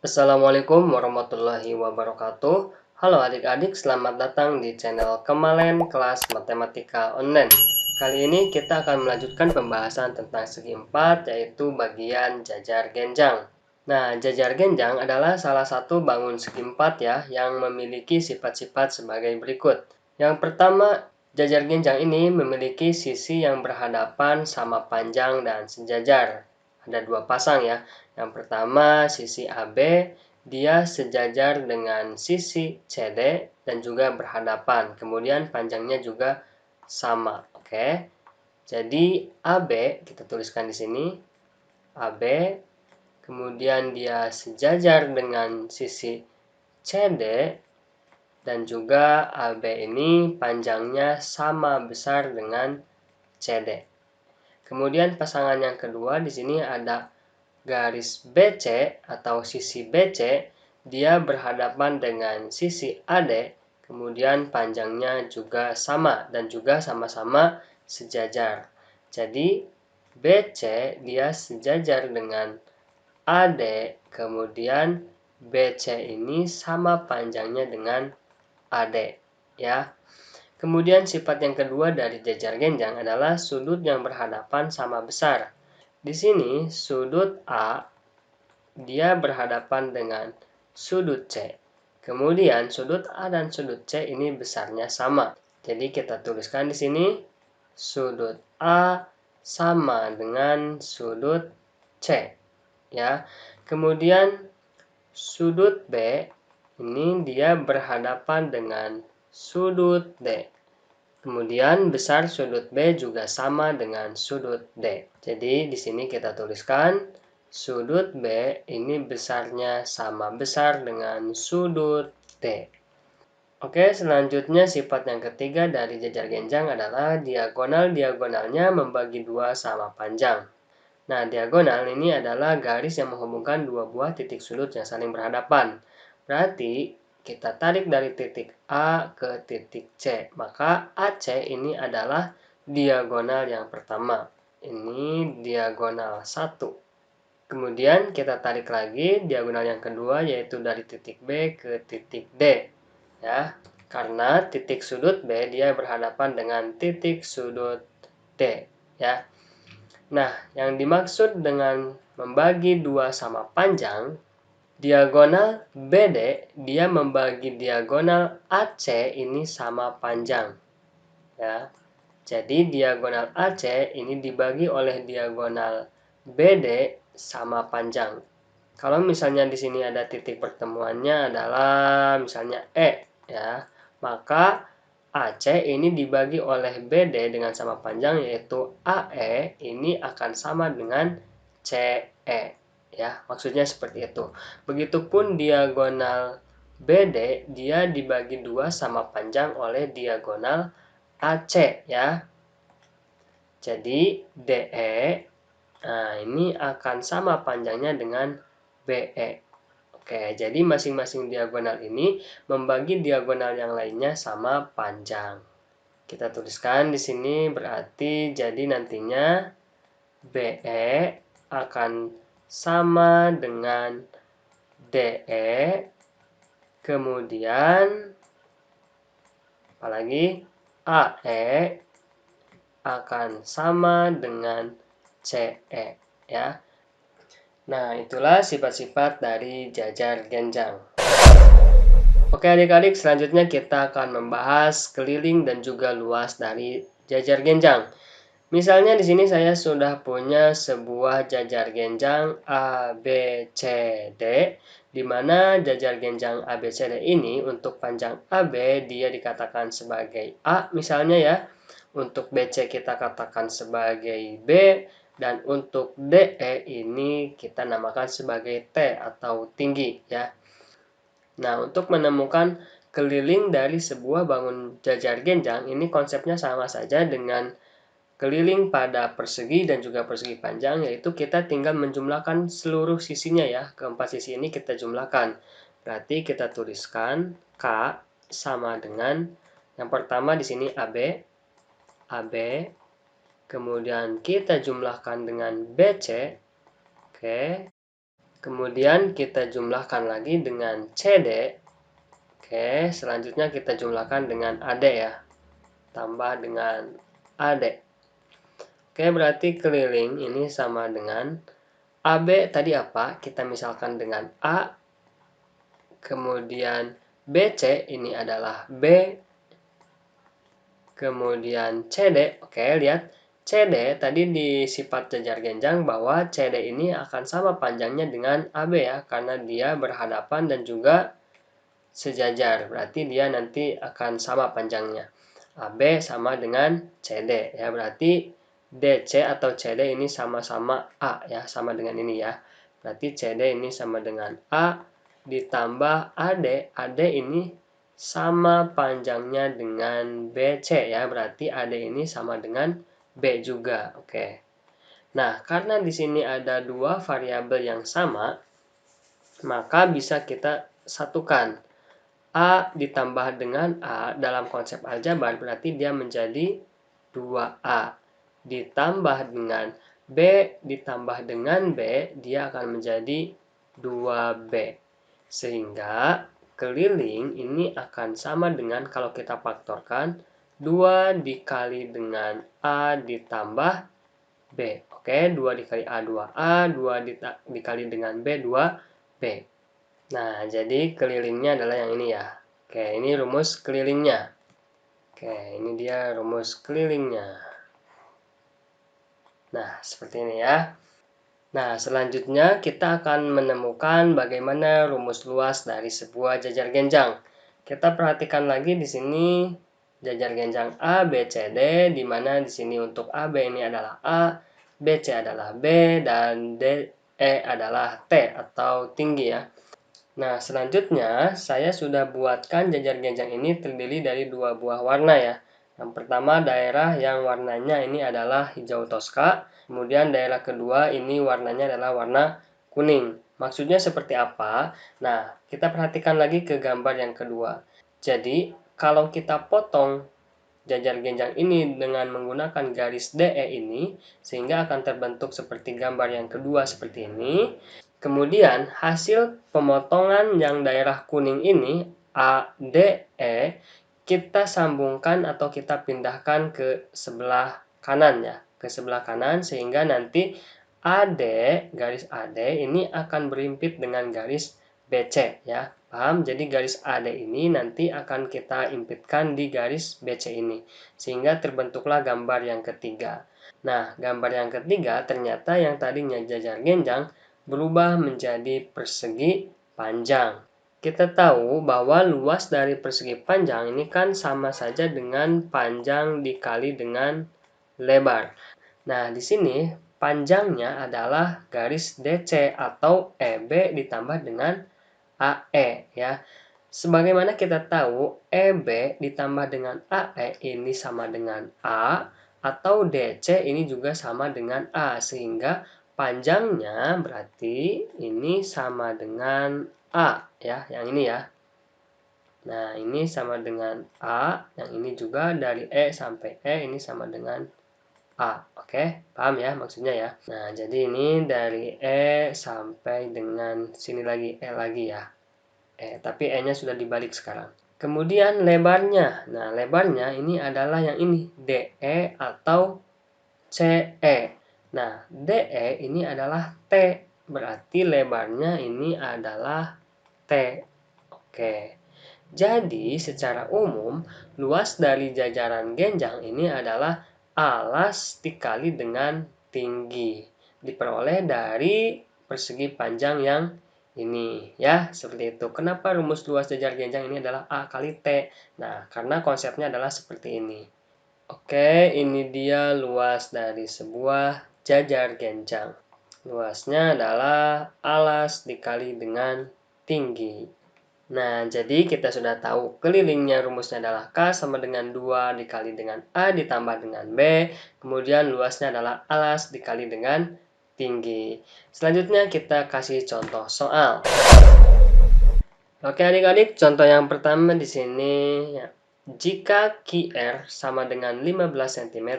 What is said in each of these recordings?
Assalamualaikum warahmatullahi wabarakatuh. Halo adik-adik, selamat datang di channel Kemalen Kelas Matematika Online. Kali ini kita akan melanjutkan pembahasan tentang segi 4, yaitu bagian jajar genjang. Nah, jajar genjang adalah salah satu bangun segi 4 ya, yang memiliki sifat-sifat sebagai berikut. Yang pertama, jajar genjang ini memiliki sisi yang berhadapan sama panjang dan sejajar. Ada dua pasang ya. Yang pertama, sisi AB, dia sejajar dengan sisi CD dan juga berhadapan. Kemudian panjangnya juga sama. Oke. Jadi AB kita tuliskan di sini. AB, kemudian dia sejajar dengan sisi CD dan juga AB ini panjangnya sama besar dengan CD. Kemudian pasangan yang kedua di sini ada garis BC atau sisi BC, dia berhadapan dengan sisi AD, kemudian panjangnya juga sama dan juga sama-sama sejajar. Jadi BC dia sejajar dengan AD, kemudian BC ini sama panjangnya dengan AD ya. Kemudian sifat yang kedua dari jajar genjang adalah sudut yang berhadapan sama besar. Di sini sudut A dia berhadapan dengan sudut C. Kemudian sudut A dan sudut C ini besarnya sama. Jadi kita tuliskan di sini sudut A sama dengan sudut C ya. Kemudian sudut B ini dia berhadapan dengan sudut D. Kemudian besar sudut B juga sama dengan sudut D. Jadi di sini kita tuliskan sudut B ini besarnya sama besar dengan sudut D. Oke, selanjutnya sifat yang ketiga dari jajar genjang adalah diagonal-diagonalnya membagi dua sama panjang. Nah, diagonal ini adalah garis yang menghubungkan dua buah titik sudut yang saling berhadapan. Berarti kita tarik dari titik A ke titik C. Maka AC ini adalah diagonal yang pertama. Ini diagonal 1. Kemudian kita tarik lagi diagonal yang kedua, yaitu dari titik B ke titik D. Ya, karena titik sudut B dia berhadapan dengan titik sudut D. Ya. Nah, yang dimaksud dengan membagi dua sama panjang, diagonal BD dia membagi diagonal AC ini sama panjang. Ya. Jadi diagonal AC ini dibagi oleh diagonal BD sama panjang. Kalau misalnya di sini ada titik pertemuannya adalah misalnya E ya, maka AC ini dibagi oleh BD dengan sama panjang, yaitu AE ini akan sama dengan CE ya. Maksudnya seperti itu. Begitupun diagonal BD dia dibagi dua sama panjang oleh diagonal AC ya. Jadi DE ini akan sama panjangnya dengan BE. Oke, jadi masing-masing diagonal ini membagi diagonal yang lainnya sama panjang. Kita tuliskan di sini berarti jadi nantinya BE akan sama dengan DE, kemudian apalagi AE akan sama dengan CE ya. Nah, itulah sifat-sifat dari jajar genjang. Oke adik-adik, selanjutnya kita akan membahas keliling dan juga luas dari jajar genjang. Misalnya di sini saya sudah punya sebuah jajar genjang A, B, C, D, di mana jajar genjang A, B, C, D ini untuk panjang AB dia dikatakan sebagai A misalnya ya. Untuk BC kita katakan sebagai B, dan untuk DE ini kita namakan sebagai T atau tinggi ya. Nah, untuk menemukan keliling dari sebuah bangun jajar genjang ini konsepnya sama saja dengan keliling pada persegi dan juga persegi panjang, yaitu kita tinggal menjumlahkan seluruh sisinya ya. Keempat sisi ini kita jumlahkan. Berarti kita tuliskan K sama dengan yang pertama di sini AB, AB, kemudian kita jumlahkan dengan BC, oke. Kemudian kita jumlahkan lagi dengan CD. Oke, selanjutnya kita jumlahkan dengan AD ya. Tambah dengan AD. Oke, berarti keliling ini sama dengan AB tadi apa? Kita misalkan dengan A. Kemudian BC ini adalah B. Kemudian CD, oke lihat CD tadi di sifat jajar genjang bahwa CD ini akan sama panjangnya dengan AB ya, karena dia berhadapan dan juga sejajar. Berarti dia nanti akan sama panjangnya. AB sama dengan CD ya, berarti DC atau CD ini sama-sama A ya, sama dengan ini ya. Berarti CD ini sama dengan A ditambah AD. AD ini sama panjangnya dengan BC ya, berarti AD ini sama dengan B juga. Oke. Nah, karena di sini ada dua variabel yang sama, maka bisa kita satukan. A ditambah dengan A dalam konsep aljabar berarti dia menjadi 2A. Ditambah dengan B ditambah dengan B, dia akan menjadi 2B. Sehingga keliling ini akan sama dengan kalau kita faktorkan 2 dikali dengan A ditambah B. Oke, 2 dikali A 2A, 2 dikali dengan B 2B. Nah, jadi kelilingnya adalah yang ini ya. Oke, ini rumus kelilingnya. Oke, ini dia rumus kelilingnya. Nah, seperti ini ya. Nah, selanjutnya kita akan menemukan bagaimana rumus luas dari sebuah jajar genjang. Kita perhatikan lagi di sini jajar genjang A, B, C, D, di mana di sini untuk AB ini adalah A, BC adalah B, dan DE adalah T atau tinggi ya. Nah, selanjutnya saya sudah buatkan jajar genjang ini terdiri dari dua buah warna ya. Yang pertama daerah yang warnanya ini adalah hijau toska, kemudian daerah kedua ini warnanya adalah warna kuning. Maksudnya seperti apa? Nah, kita perhatikan lagi ke gambar yang kedua. Jadi, kalau kita potong jajar genjang ini dengan menggunakan garis DE ini, sehingga akan terbentuk seperti gambar yang kedua seperti ini. Kemudian hasil pemotongan yang daerah kuning ini ADE kita sambungkan atau kita pindahkan ke sebelah kanan ya, ke sebelah kanan sehingga nanti AD garis AD ini akan berimpit dengan garis BC ya. Paham? Jadi garis AD ini nanti akan kita impitkan di garis BC ini sehingga terbentuklah gambar yang ketiga. Nah, gambar yang ketiga ternyata yang tadinya jajar genjang berubah menjadi persegi panjang. Kita tahu bahwa luas dari persegi panjang ini kan sama saja dengan panjang dikali dengan lebar. Nah, di sini panjangnya adalah garis DC atau EB ditambah dengan AE ya. Sebagaimana kita tahu EB ditambah dengan AE ini sama dengan A atau DC ini juga sama dengan A sehingga panjangnya berarti ini sama dengan A ya, yang ini ya. Nah, ini sama dengan A, yang ini juga dari E sampai E ini sama dengan A. Oke, paham ya maksudnya ya. Nah, jadi ini dari E sampai dengan sini lagi, E lagi ya. Tapi E-nya sudah dibalik sekarang. Kemudian lebarnya. Nah, lebarnya ini adalah yang ini, DE atau CE. Nah, DE ini adalah T, berarti lebarnya ini adalah T. Oke. Jadi, secara umum, luas dari jajaran genjang ini adalah alas dikali dengan tinggi. Diperoleh dari persegi panjang yang ini. Ya, seperti itu. Kenapa rumus luas jajar genjang ini adalah A kali T? Nah, karena konsepnya adalah seperti ini. Oke, ini dia luas dari sebuah jajar genjang. Luasnya adalah alas dikali dengan tinggi. Nah, jadi kita sudah tahu kelilingnya rumusnya adalah K sama dengan 2 dikali dengan A ditambah dengan B. Kemudian luasnya adalah alas dikali dengan tinggi. Selanjutnya kita kasih contoh soal. Oke adik-adik, contoh yang pertama di sini ya. Jika QR sama dengan 15 cm,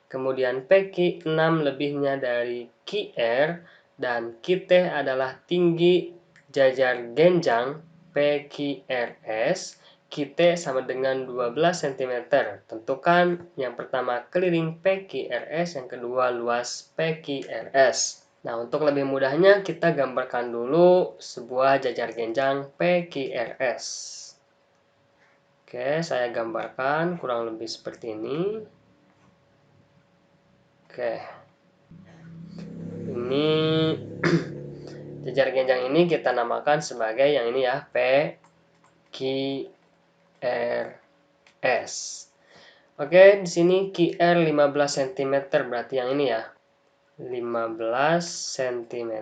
kemudian PQ 6 lebihnya dari QR dan QT adalah tinggi jajar genjang PQRS. QT sama dengan 12 cm. Tentukan yang pertama keliling PQRS, yang kedua luas PQRS. Nah, untuk lebih mudahnya kita gambarkan dulu sebuah jajar genjang PQRS. Oke, saya gambarkan kurang lebih seperti ini. Oke. Ini jajar genjang ini kita namakan sebagai yang ini ya, PQRS. Oke, di sini QR 15 cm berarti yang ini ya. 15 cm.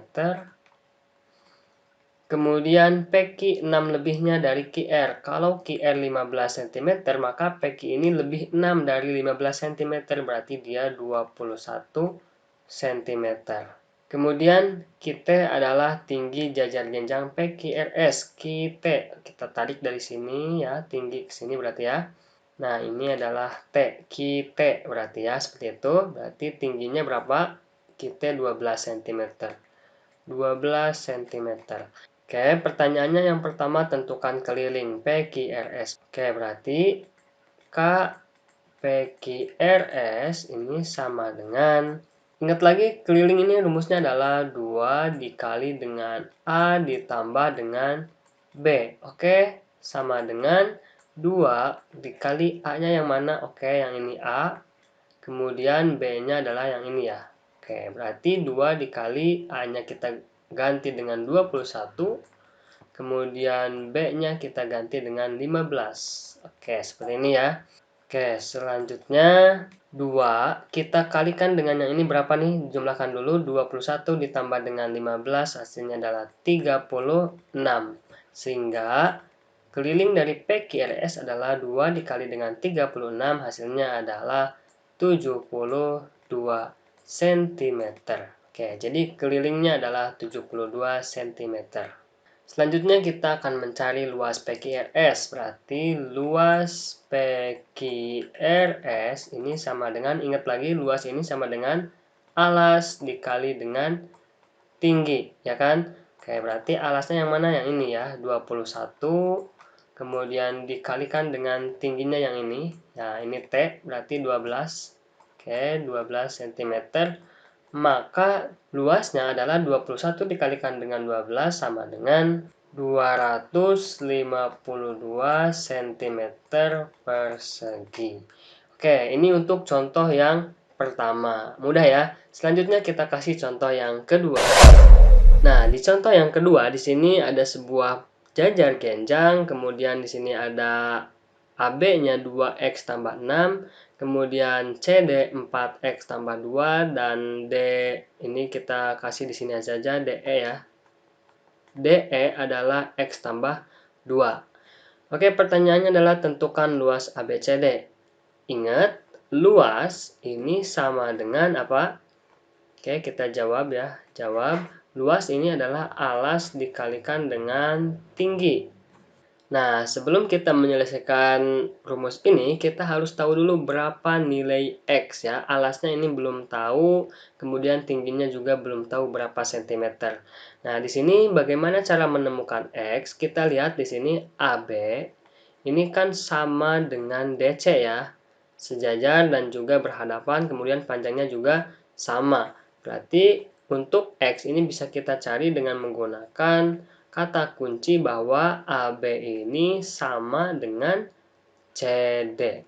Kemudian PQ 6 lebihnya dari QR. Kalau QR 15 cm, maka PQ ini lebih 6 dari 15 cm, berarti dia 21 cm. Kemudian QT adalah tinggi jajar genjang PQRS. Kita tarik dari sini ya, tinggi ke sini berarti ya. Nah, ini adalah T, QT berarti ya, seperti itu. Berarti tingginya berapa? QT 12 cm. 12 cm. Oke, pertanyaannya yang pertama tentukan keliling PQRS. Oke, berarti K PQRS ini sama dengan, ingat lagi keliling ini rumusnya adalah 2 dikali dengan A ditambah dengan B. Oke, sama dengan 2 dikali A-nya yang mana? Oke, yang ini A. Kemudian B-nya adalah yang ini ya. Oke, berarti 2 dikali A-nya kita ganti dengan 21. Kemudian B-nya kita ganti dengan 15. Oke, seperti ini ya. Oke, selanjutnya 2 kita kalikan dengan yang ini berapa nih? Jumlahkan dulu, 21 ditambah dengan 15 hasilnya adalah 36. Sehingga keliling dari PQRS adalah 2 dikali dengan 36, hasilnya adalah 72 cm. Oke, jadi kelilingnya adalah 72 cm. Selanjutnya kita akan mencari luas PQRS. Berarti luas PQRS ini sama dengan, ingat lagi luas ini sama dengan alas dikali dengan tinggi, ya kan? Oke, berarti alasnya yang mana? Yang ini ya, 21. Kemudian dikalikan dengan tingginya yang ini. Ya, ini T, berarti 12. Oke, 12 cm. Maka luasnya adalah 21 dikalikan dengan 12 sama dengan 252 cm persegi. Oke, ini untuk contoh yang pertama. Mudah ya. Selanjutnya kita kasih contoh yang kedua. Nah, di contoh yang kedua di sini ada sebuah jajar genjang, kemudian di sini ada AB-nya 2x tambah 6, kemudian CD 4x tambah 2, dan D ini kita kasih di sini saja DE ya. DE adalah x tambah 2. Oke, pertanyaannya adalah tentukan luas ABCD. Ingat, luas ini sama dengan apa? Oke, kita jawab ya. Jawab, luas ini adalah alas dikalikan dengan tinggi. Nah, sebelum kita menyelesaikan rumus ini, kita harus tahu dulu berapa nilai X ya. Alasnya ini belum tahu, kemudian tingginya juga belum tahu berapa cm. Nah, di sini bagaimana cara menemukan X? Kita lihat di sini AB, ini kan sama dengan DC ya. Sejajar dan juga berhadapan, kemudian panjangnya juga sama. Berarti untuk X ini bisa kita cari dengan menggunakan kata kunci bahwa AB ini sama dengan CD.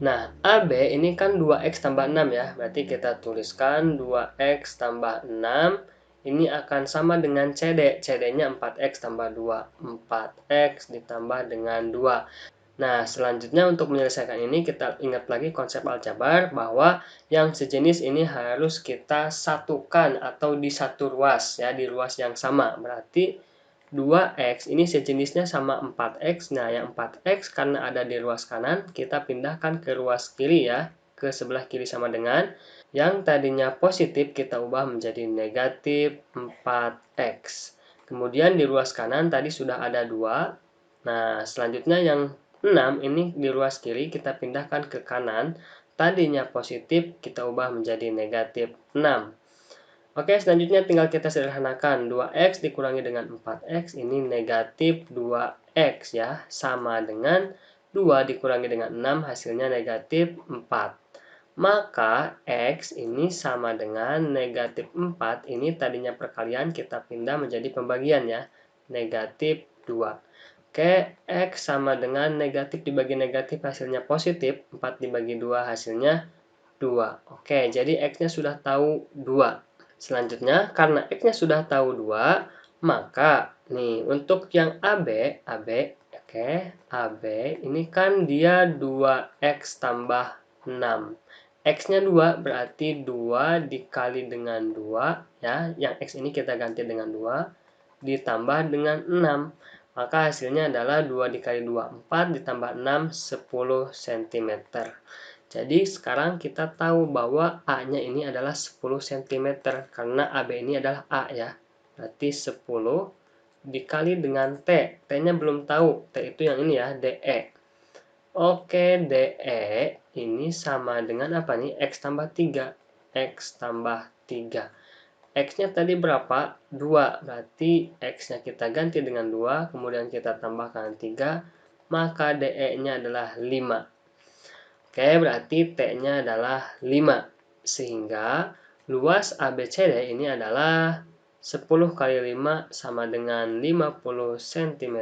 Nah, AB ini kan 2x tambah 6 ya. Berarti kita tuliskan 2x tambah 6. Ini akan sama dengan CD. CD-nya 4x tambah 2. 4x ditambah dengan 2. Nah, selanjutnya untuk menyelesaikan ini kita ingat lagi konsep aljabar bahwa yang sejenis ini harus kita satukan atau di satu ruas ya, di ruas yang sama. Berarti 2x ini sejenisnya sama 4x. Nah, yang 4x karena ada di ruas kanan, kita pindahkan ke ruas kiri ya, ke sebelah kiri sama dengan yang tadinya positif kita ubah menjadi negatif 4x. Kemudian di ruas kanan tadi sudah ada 2. Nah, selanjutnya yang 6 ini di ruas kiri kita pindahkan ke kanan. Tadinya positif kita ubah menjadi negatif 6. Oke, selanjutnya tinggal kita sederhanakan. 2x dikurangi dengan 4x, ini negatif 2x ya. Sama dengan 2 dikurangi dengan 6, hasilnya negatif 4. Maka x ini sama dengan negatif 4. Ini tadinya perkalian, kita pindah menjadi pembagian ya. Negatif 2. Oke, x sama dengan negatif dibagi negatif, hasilnya positif. 4 dibagi 2, hasilnya 2. Oke, jadi x-nya sudah tahu 2. Selanjutnya, karena x-nya sudah tahu 2, maka nih untuk yang AB, oke, AB ini kan dia 2x tambah 6. X-nya 2 berarti 2 dikali dengan 2 ya. Yang x ini kita ganti dengan 2 ditambah dengan 6. Maka hasilnya adalah 2 dikali 2 4 ditambah 6 10 cm. Jadi sekarang kita tahu bahwa A-nya ini adalah 10 cm karena AB ini adalah A ya. Berarti 10 dikali dengan T. T-nya belum tahu. T itu yang ini ya, DE. Oke, DE ini sama dengan apa nih? X tambah 3. X tambah 3. X-nya tadi berapa? 2. Berarti X-nya kita ganti dengan 2, kemudian kita tambahkan 3, maka DE-nya adalah 5. Oke, berarti T-nya adalah 5. Sehingga luas ABCD ini adalah 10 kali 5 sama dengan 50 cm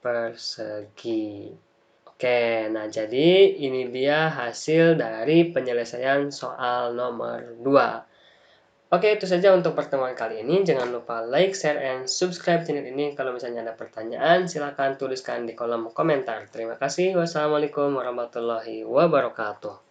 persegi. Oke, nah jadi ini dia hasil dari penyelesaian soal nomor 2. Oke, itu saja untuk pertemuan kali ini. Jangan lupa like, share, and subscribe channel ini. Kalau misalnya ada pertanyaan, silahkan tuliskan di kolom komentar. Terima kasih. Wassalamualaikum warahmatullahi wabarakatuh.